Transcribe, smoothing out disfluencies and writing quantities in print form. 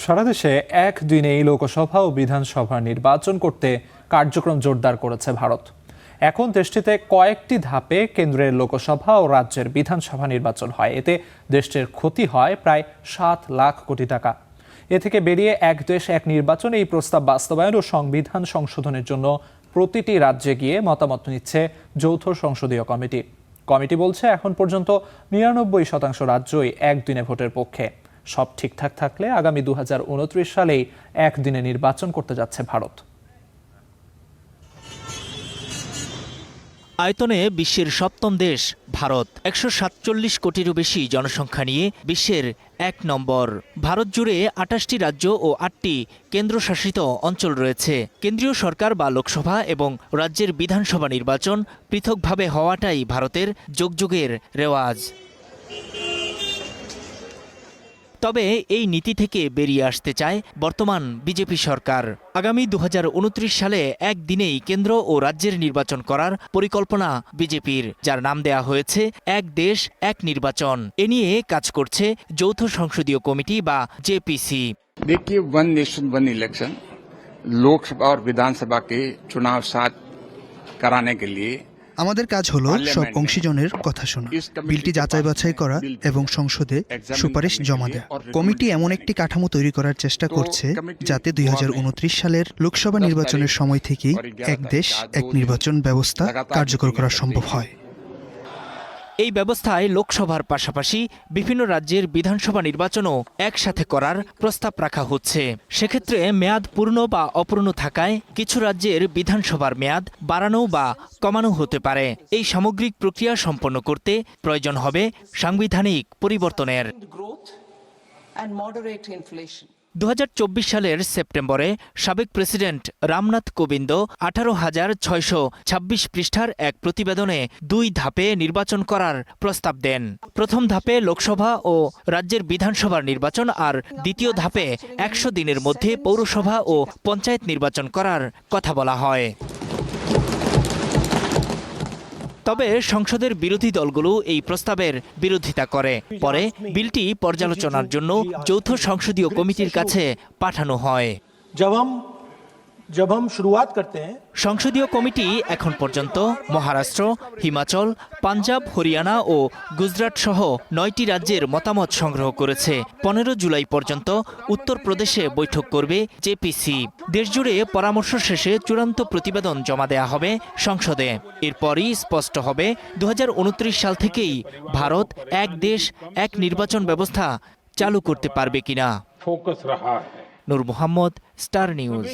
সারা দেশে একদিনেই লোকসভা ও বিধানসভা নির্বাচন করতে কার্যক্রম জোরদার করেছে ভারত। এখন দেশটিতে কয়েকটি ধাপে কেন্দ্রের লোকসভা ও রাজ্যের বিধানসভা নির্বাচন হয়। এতে দেশটির ক্ষতি হয় প্রায় 7 লাখ কোটি টাকা। এ থেকে বেরিয়ে এক দেশ এক নির্বাচন এই প্রস্তাব বাস্তবায়ন ও সংবিধান সংশোধনের জন্য প্রতিটি রাজ্যে গিয়ে মতামত নিচ্ছে যৌথ সংসদীয় কমিটি বলছে এখন পর্যন্ত 99% রাজ্যই একদিনে ভোটের পক্ষে। সব ঠিকঠাক থাকলে আগামী 2029 সালেই একদিনে নির্বাচন করতে যাচ্ছে ভারত। আয়তনে বিশ্বের সপ্তম দেশ ভারত। 147 কোটিরও বেশি জনসংখ্যা নিয়ে বিশ্বের 1 নম্বর। ভারত জুড়ে 28টি রাজ্য ও 8টি কেন্দ্রশাসিত অঞ্চল রয়েছে। কেন্দ্রীয় সরকার বা লোকসভা এবং রাজ্যের বিধানসভা নির্বাচন পৃথকভাবে হওয়াটাই ভারতের যুগযুগের রেওয়াজ। তবে এই নীতি থেকে বেরিয়ে আসতে চায় বর্তমান বিজেপি সরকার। আগামী 2029 সালে একদিনেই কেন্দ্র ও রাজ্যের নির্বাচন করার পরিকল্পনা বিজেপির, যার নাম দেয়া হয়েছে এক দেশ এক নির্বাচন। এ নিয়ে কাজ করছে যৌথ সংসদীয় কমিটি বা জেপিসি। देखिए, one nation one election Lok Sabha और विधानसभा के चुनाव साथ कराने के लिए আমাদের কাজ হলো সব অংশীজনের কথা শোনা, বিলটি যাচাই বাছাই করা এবং সংসদে সুপারিশ জমা দেয়া। কমিটি এমন একটি কাঠামো তৈরি করার চেষ্টা করছে যাতে 2029 সালের লোকসভা নির্বাচনের সময় থেকেই এক দেশ এক নির্বাচন ব্যবস্থা কার্যকর করা সম্ভব হয়। এই ব্যবস্থায় লোকসভার পাশাপাশি বিভিন্ন রাজ্যের বিধানসভা নির্বাচনও একসাথে করার প্রস্তাব রাখা হচ্ছে। সেক্ষেত্রে মেয়াদ পূর্ণ বা অপূর্ণ থাকায় কিছু রাজ্যের বিধানসভার মেয়াদ বাড়ানো বা কমানো হতে পারে। এই সামগ্রিক প্রক্রিয়া সম্পন্ন করতে প্রয়োজন হবে সাংবিধানিক পরিবর্তনের। 2024 সালের সেপ্টেম্বরে সাবেক প্রেসিডেন্ট রামনাথ কোবিন্দ 18,626 পৃষ্ঠার এক প্রতিবেদনে 2 ধাপে নির্বাচন করার প্রস্তাব দেন। প্রথম ধাপে লোকসভা ও রাজ্যের বিধানসভার নির্বাচন আর দ্বিতীয় ধাপে 100 দিনের মধ্যে পৌরসভা ও পঞ্চায়েত নির্বাচন করার কথা বলা হয়। তবে সংসদের বিরোধী দলগুলো এই প্রস্তাবের বিরোধিতা করে। পরে বিলটি পর্যালোচনার জন্য যৌথ সংসদীয় কমিটির কাছে পাঠানো হয়। সংসদীয় কমিটি এখন পর্যন্ত মহারাষ্ট্র, হিমাচল, পাঞ্জাব, হরিয়ানা ও গুজরাট সহ 9টি রাজ্যের মতামত সংগ্রহ করেছে। 15 জুলাই পর্যন্ত উত্তরপ্রদেশে বৈঠক করবে জেপিসি। দেশজুড়ে পরামর্শ শেষে চূড়ান্ত প্রতিবেদন জমা দেয়া হবে সংসদে। এরপরই স্পষ্ট হবে 2029 সাল থেকেই ভারত এক দেশ এক নির্বাচন ব্যবস্থা চালু করতে পারবে কিনা। নূর মোহাম্মদ, স্টার নিউজ।